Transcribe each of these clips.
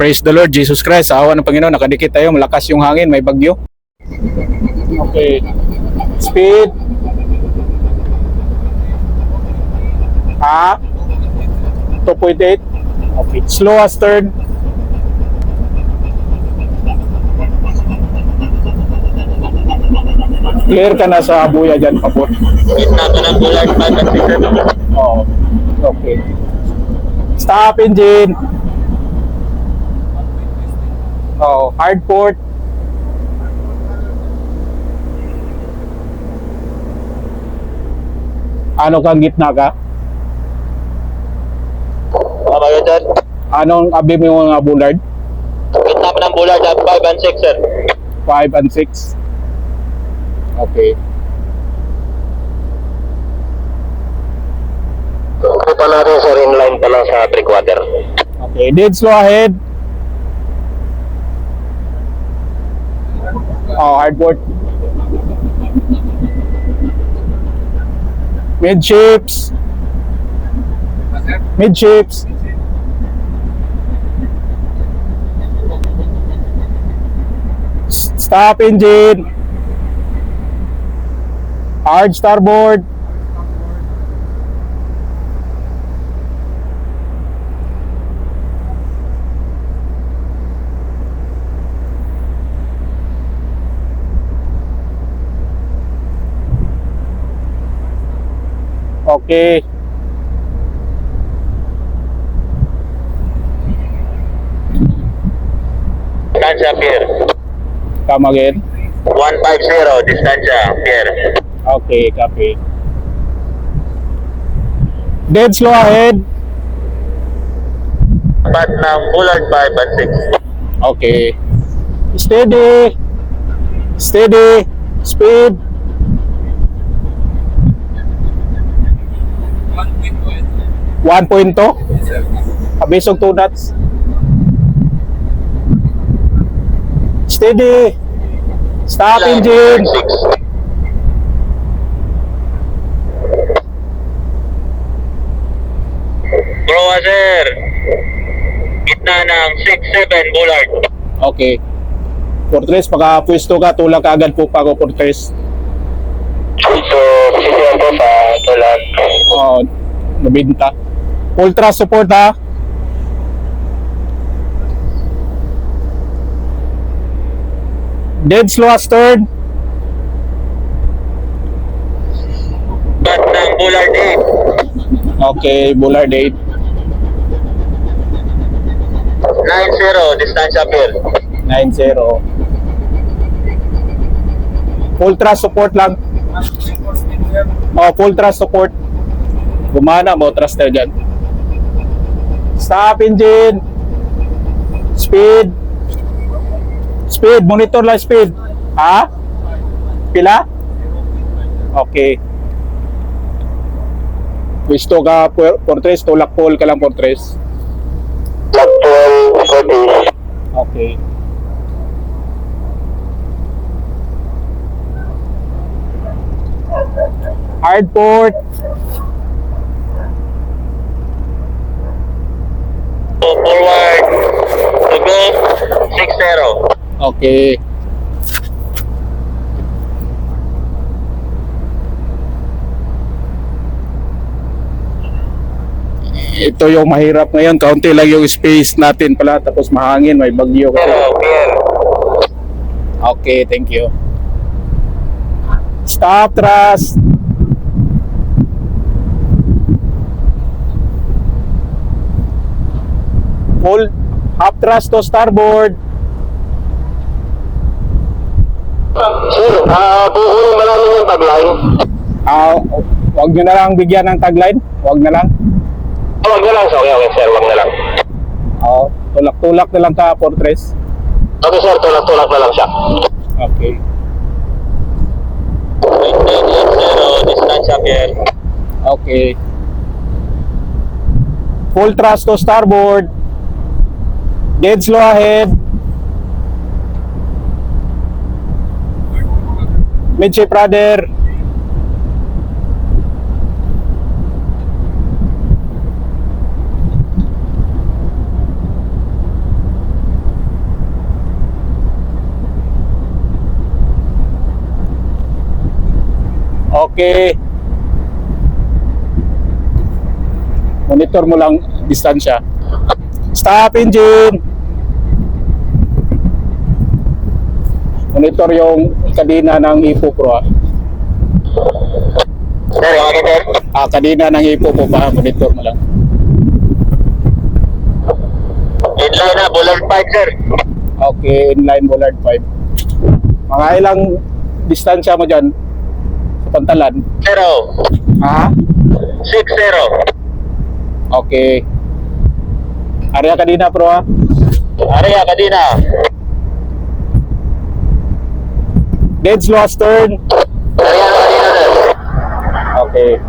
Praise the Lord Jesus Christ. Sa awa ng Panginoon, nakadikit tayo. Malakas yung hangin, may bagyo. Okay. Speed. 2.8. Okay. Slow as turn. Clear ka na sa buya dyan, papot. Gitna ka ng bulan, 5 and 6. Oo. Okay. Stop engine. Oh, hard port. Ano kang gitna ka? Tama ka dyan. Anong abi mo yung mga bullard? Gitna ka ng bulan, 5 and 6, sir. 5 and 6. Okay. Ito natin, sir, inline pa lang sa 3/4. Okay, dead slow ahead. Oh, hard port. Midships. Midships. Stop engine. Hard starboard. Okay. Distansya, Pierre. Come again. 150, distansya, Pierre. Okay, copy. Dead slow ahead. Pat ng bulan, 5 and 6. Okay. Steady. Steady. Speed. 1.2. Kabisog 2 knots. Steady. Stop engine. 6. Bro, sir. Gitna ng 6-7 bullard. Okay. Fortress, pagka-pwesto ka, tulak ka agad po pa ako, Fortress. So, sisiyan po sa tulad. Oh, nabinta. Ultra support ha. Dead slow as turn. Pat ng bullard 8. Okay, Bullard 8. 90, distansya, Pierre. 9-0. Full thrust support lang. Oh, full thrust support. Gumana mo, thrust tayo dyan. Stop engine. Speed. Speed, monitor lang speed. Ha? Pila? Okay. Gusto ka, Fortress, tulak pole ka lang, Fortress. Lag 12, 40. Okay. Hard port. Forward. To go. 60. Okay. Ito yung mahirap ngayon. Kaunti lang yung space natin pala. Tapos mahangin, may bagyo. Pierre. Okay, thank you. Stop thrust. Full half thrust to starboard. Sir, puhunin ba namin yung tagline? Wag nyo na lang bigyan ng tagline. Wag na lang. Wag na lang, sir. Okay, sir. Wag na lang. Tulak-tulak na lang ka, Fortress. Okay, sir. Tulak-tulak na lang siya. Okay. 0, distansya, Pierre. Okay. Full thrust to starboard. Dead slow ahead. Midship rudder. Okay. Monitor mo lang distansya. Stop engine. Monitor yung kadina ng Ipo Pro. Sir, okay sir. Kadina ng Ipo po pa, monitor mo lang. Inline na, Bullard 5 sir. Okay, inline Bullard 5. Mga ilang distansya mo dyan sa pantalan? 0. Ha? 6-0. Okay. Area kadina Pro ha? Area kadina. Dead slow astern. Area kadina sir. Okay.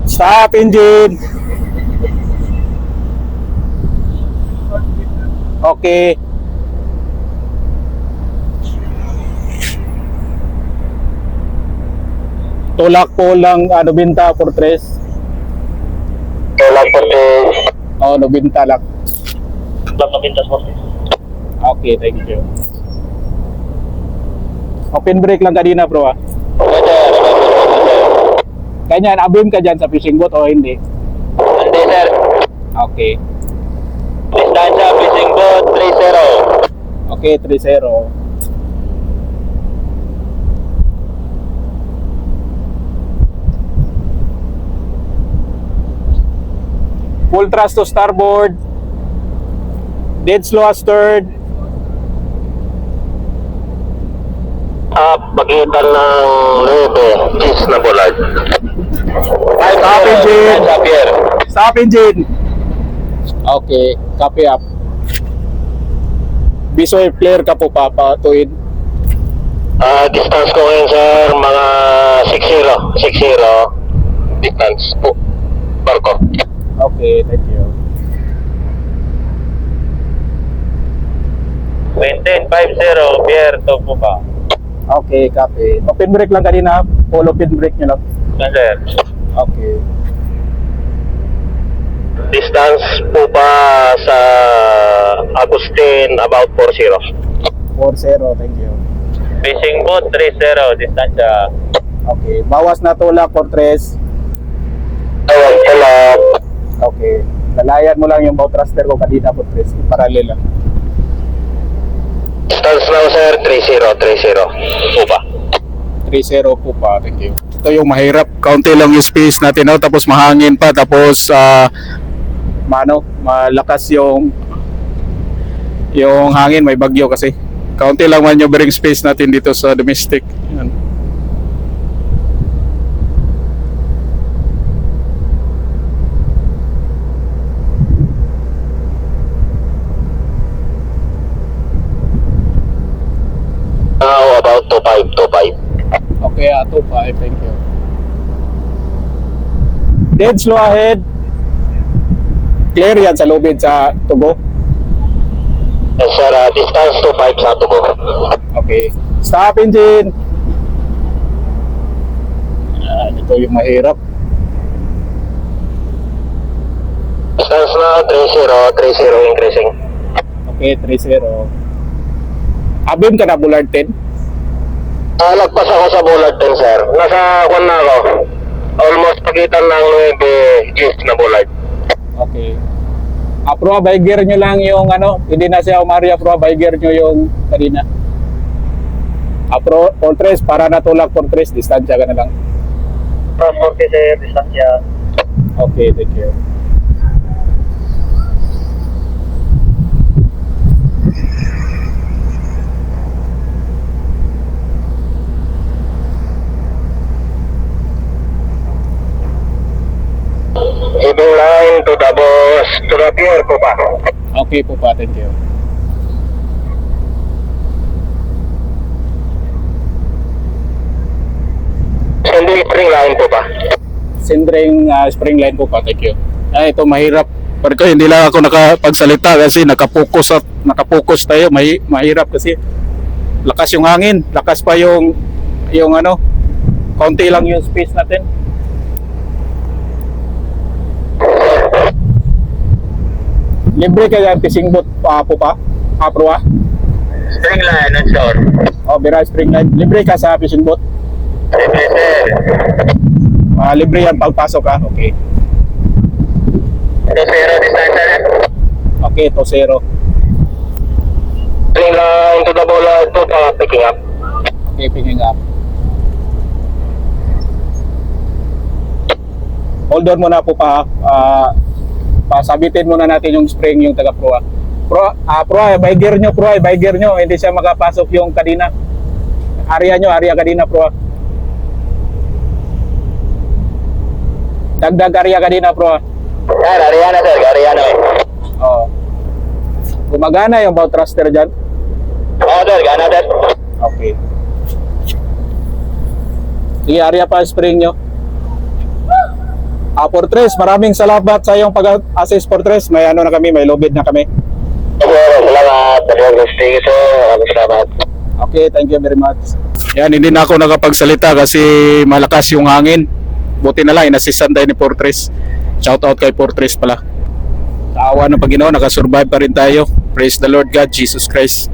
Stop engine. Okay. Tulak po lang binta Fortress. Tulak po to. Binta lang. Tulak na pintas po. Okay, thank you. Open brake lang kanina bro ha. Okay sir. Ganyan, abim ka dyan sa fishing boat o hindi? Hindi sir. Okay. Distansya, fishing boat, 3-0. Okay, 3-0. Full thrust to starboard. Dead slow astern. Pagitan ng 9, 10 na Bullard. Stop engine. Xavier. Stop engine. Okay, copy up. Bisoy flare ka po papatuin. Distance ko ngayon sir, mga 60. Distance po. Barko. Okay, thank you. Maintain 50, Pier, to po ba? Okay, copy. Open brake lang kanina. Full open brake nyo lang. Yes, sir. Okay. Distance po pa sa Agustin, about 40. 4-0, thank you. Fishing boat, 30, distansya. Okay, bawas na tulak Fortress. Tulak. Okay. Lalayan mo lang yung bow thruster ko kanina Fortress. Parallel lang. Distance now sir, 30. Po ba? 3-0 po pa, thank you. Ito yung mahirap, kaunti lang yung space natin, no? Tapos mahangin pa, tapos malakas yung hangin, may bagyo kasi. Kaunti lang maneuvering space natin dito sa domestic. Yan. Now about 25. Okay, 2-5, thank you. Dead slow ahead. Clear yan sa lubid sa tugo. Yes sir, distance 25 sa tubo. Okay. Stop engine. Ito yung mahirap. Distance na 30 increasing. Okay, 3-0. Abim ka na Bullard 10? Lagpas ako sa Bullard 10 sir. Nasa kwan na ako. Almost pagitan ng 9 east na Bullard. Okay. Pro, by gear nyo lang yung hindi na siya umaria pro, by gear nyo yung kanina. Pro, Fortress, para natulak Fortress, distansya ka na lang. From 40 sir, distansya. Okay, thank you. Heading line to the boss, to the pier po ba? Okay po pa, thank you. Sending spring line po ba? Sindring spring line po pa, thank you. Ito mahirap. Pero hindi lang ako nakapagsalita kasi nakapokus tayo. Mahirap kasi lakas yung hangin, lakas pa yung konti lang yung space natin. Libre kaya fishing boat po pa? Pro. Spring line and shore. Oh, Bira Spring Line. Libre ka sa fishing boat? Libre, sir. Libre yan pagpasok ka? Okay. 2-0 distansya na. Okay, to 0. Spring line to the bollard to picking up. Okay, picking up. Hold on muna po pa. Pasabitin muna natin yung spring, yung taga-proa. Proa, by gear nyo, proa, by gear nyo. Hindi siya makapasok yung kadina. Area nyo, area kadina, proa. Dagdag area kadina, proa. Yan, area na, sir. Area na. Oo. Gumagana yung bow thruster dyan. Oo, sir. Gana, sir. Okay. Sige, area pa spring nyo. Fortress, maraming salamat sa iyong pag-assist, Fortress. May ano na kami, may lobid na kami. Salamat. Thank you, sir. Salamat. Okay, thank you very much. Yan, hindi na ako nakapagsalita kasi malakas yung hangin. Buti na lang, inasisan tayo ni Fortress. Shout out kay Fortress pala. Sa awa ng Panginoon, nakasurvive pa rin tayo. Praise the Lord God, Jesus Christ.